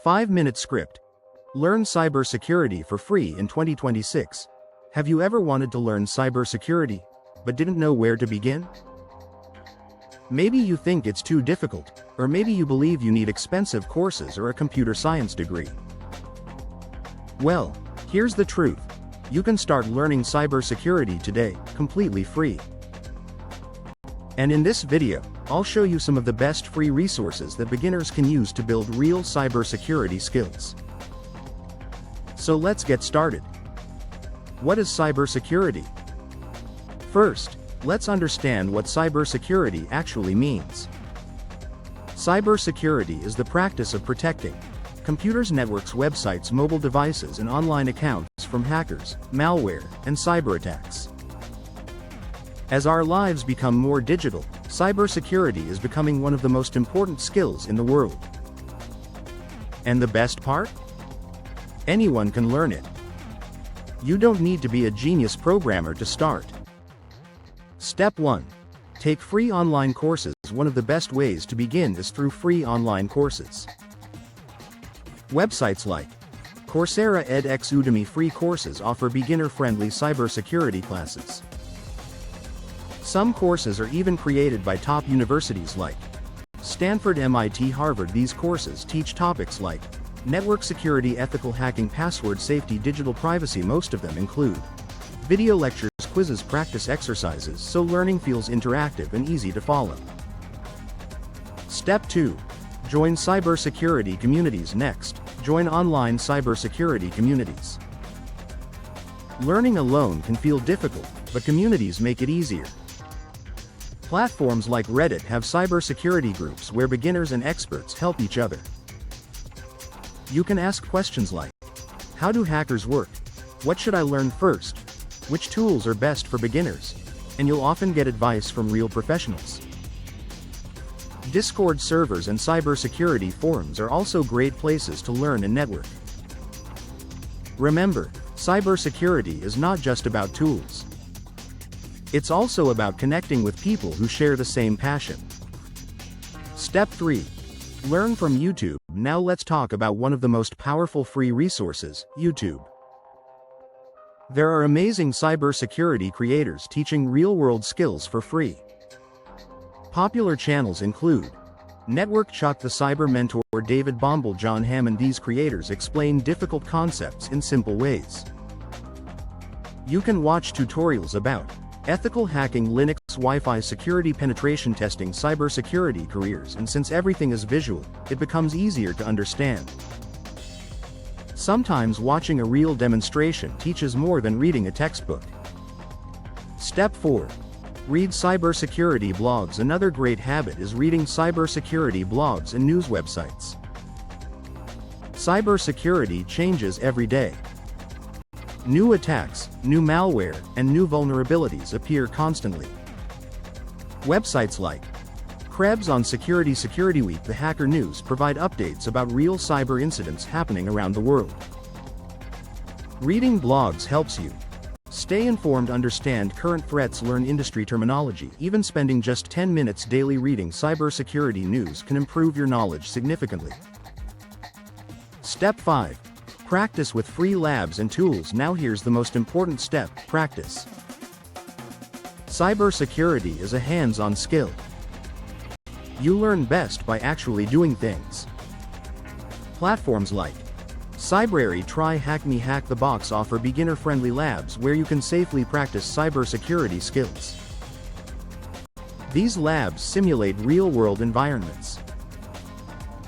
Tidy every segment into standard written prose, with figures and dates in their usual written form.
5-minute script. Learn cybersecurity for free in 2026. Have you ever wanted to learn cybersecurity, but didn't know where to begin? Maybe you think it's too difficult, or maybe you believe you need expensive courses or a computer science degree. Well, here's the truth. You can start learning cybersecurity today, completely free. And in this video, I'll show you some of the best free resources that beginners can use to build real cybersecurity skills. So let's get started. What is cybersecurity? First, let's understand what cybersecurity actually means. Cybersecurity is the practice of protecting computers, networks, websites, mobile devices, and online accounts from hackers, malware, and cyber attacks. As our lives become more digital, cybersecurity is becoming one of the most important skills in the world. And the best part? Anyone can learn it. You don't need to be a genius programmer to start. Step 1. Take free online courses. One of the best ways to begin is through free online courses. Websites like Coursera, edX, Udemy free courses offer beginner-friendly cybersecurity classes. Some courses are even created by top universities like Stanford, MIT, Harvard. These courses teach topics like network security, ethical hacking, password safety, digital privacy. Most of them include video lectures, quizzes, practice exercises, so learning feels interactive and easy to follow. Step 2. Join cybersecurity communities. Next, join online cybersecurity communities. Learning alone can feel difficult, but communities make it easier. Platforms like Reddit have cybersecurity groups where beginners and experts help each other. You can ask questions like, how do hackers work? What should I learn first? Which tools are best for beginners? And you'll often get advice from real professionals. Discord servers and cybersecurity forums are also great places to learn and network. Remember, cybersecurity is not just about tools. It's also about connecting with people who share the same passion. Step 3. Learn from YouTube. Now let's talk about one of the most powerful free resources, YouTube. There are amazing cybersecurity creators teaching real-world skills for free. Popular channels include Network Chuck, the Cyber Mentor, David Bombal, John Hammond. These creators explain difficult concepts in simple ways. You can watch tutorials about ethical hacking, Linux, Wi-Fi security, penetration testing, cybersecurity careers, and since everything is visual, it becomes easier to understand. Sometimes watching a real demonstration teaches more than reading a textbook. Step 4. Read cybersecurity blogs. Another great habit is reading cybersecurity blogs and news websites. Cybersecurity changes every day. New attacks, new malware, and new vulnerabilities appear constantly. Websites like Krebs on Security Week, the Hacker News provide updates about real cyber incidents happening around the world. Reading blogs helps you stay informed, understand current threats, learn industry terminology. Even spending just 10 minutes daily reading cybersecurity news can improve your knowledge significantly. Step 5. Practice with free labs and tools. Now here's the most important step, practice. Cybersecurity is a hands-on skill. You learn best by actually doing things. Platforms like Cybrary, Try, Hack Me, Hack the Box offer beginner-friendly labs where you can safely practice cybersecurity skills. These labs simulate real-world environments.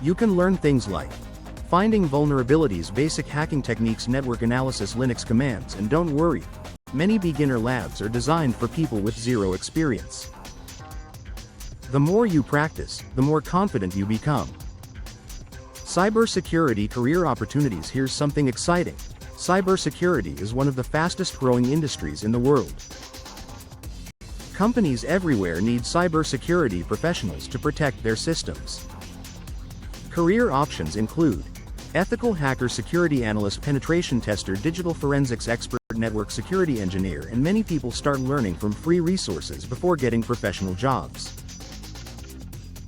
You can learn things like finding vulnerabilities, basic hacking techniques, network analysis, Linux commands, and don't worry, many beginner labs are designed for people with zero experience. The more you practice, the more confident you become. Cybersecurity career opportunities. Here's something exciting. Cybersecurity is one of the fastest-growing industries in the world. Companies everywhere need cybersecurity professionals to protect their systems. Career options include ethical hacker, security analyst, penetration tester, digital forensics expert, network security engineer, and many people start learning from free resources before getting professional jobs.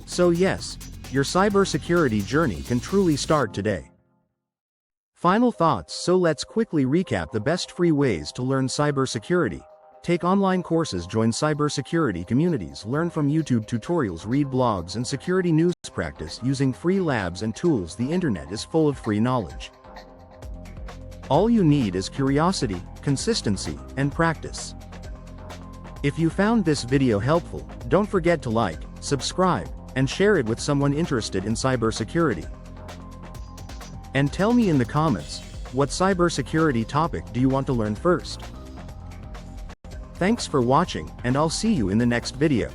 So yes, your cybersecurity journey can truly start today. Final thoughts. So let's quickly recap the best free ways to learn cybersecurity. Take online courses, join cybersecurity communities, learn from YouTube tutorials, read blogs and security news, practice using free labs and tools. The internet is full of free knowledge. All you need is curiosity, consistency, and practice. If you found this video helpful, don't forget to like, subscribe, and share it with someone interested in cybersecurity. And tell me in the comments, what cybersecurity topic do you want to learn first? Thanks for watching, and I'll see you in the next video.